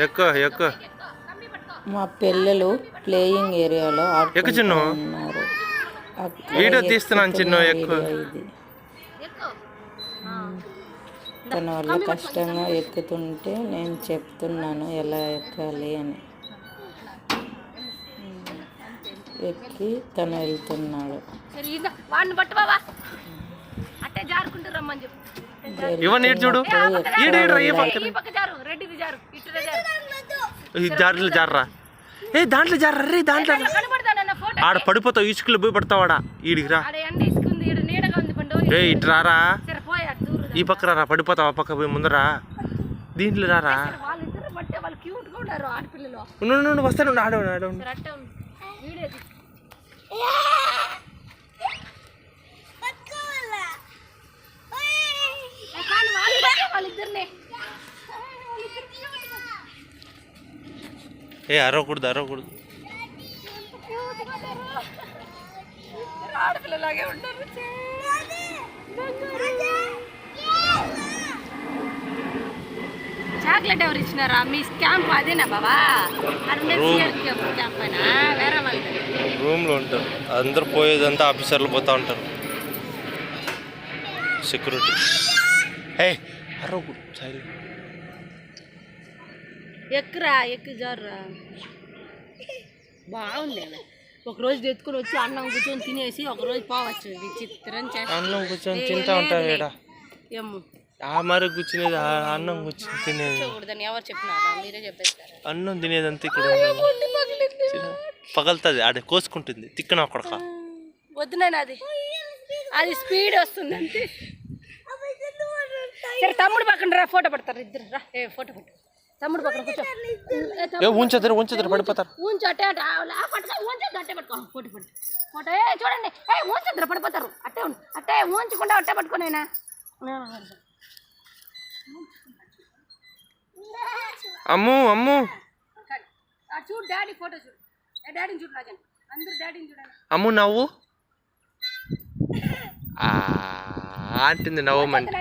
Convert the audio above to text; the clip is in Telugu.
ఎక్కువ ఎక్కువ. మా పిల్లలు ప్లేయింగ్ ఏరియాలో ఆడుకుంటున్నారు. వీడియో తీస్తున్నాను చిన్న ఎక్కువ. ఇది తన వల్ల కష్టంగా ఎక్కుతుంటే నేను చెప్తున్నాను ఎలా ఎక్కాలి అని. ఎక్కి తను వెళ్తున్నాడు. ఇవన్నీ చూడు, దాంట్లో జార్రా, దాంట్లో జార్రా రే, దాంట్లో ఆడ పడిపోతావు, ఇసుకలు పోయి పడతావాడా. ఈడికి రా రే, ఇటు రారా, ఈ పక్క రారా, పడిపోతావు ఆ పక్క పోయి ముందరా. దీంట్లో రారా, వస్తాను ఆడ ఆడ. అరవకూడదు అరవకూడదు. ఆడపిల్లలాగే ఉంటారు. చాక్లెట్ ఎవరు ఇచ్చినారా? మీ క్యాంప్ అదేనా బాబా? వేరే వాళ్ళు రూమ్ లో ఉంటారు అందరు. పోయేదంతా ఆఫీసర్లు పోతా ఉంటారు, సెక్యూరిటీ. ఎక్కురా ఎక్కు జర్రా. బాగుంది. ఒకరోజు ఎత్తుకుని వచ్చి అన్నం కూర్చొని తినేసి ఒకరోజు పోవచ్చు. విచిత్రం చేస్తా. అన్నం కూర్చొని తింటా ఉంటారు ఈడ. ఏమో మరి కూర్చునేది, అన్నం కూర్చొని తినేది. ఎవరు చెప్పినారా? మీరే చెప్పేస్తారు. అన్నం తినేదంతా ఇక్కడ పగలుతుంది, ఆడ కోసుకుంటుంది. తిక్కన అక్కడ వద్దునైనా అది అది స్పీడ్ వస్తుంది అంతే. సరే తమ్ముడు పక్కన రా, ఫోటో పడతారు ఇద్దరు. రా ఫోటో పట్టు. తమ్ముడు పక్కన కూర్చో. ఉంచదురు ఉంచదురు పడిపోతారు. ఉంచు అట్టే అట్టే ఉంచొద్దు, అట్టే పట్టుకో. ఫోటో పట్టు. ఫోటో చూడండి. ఉంచొద్దురు పడిపోతారు. అట్టే అట్టే ఉంచకుండా అట్టే పట్టుకోనైనా. అమ్ము అమ్ము చూడు డాడీ ఫోటో చూడు. డాడీని చూడు రాజన్, అందరూ డాడీని చూడండి. అమ్ము నవ్వు అంటుంది, నవ్వమంటే.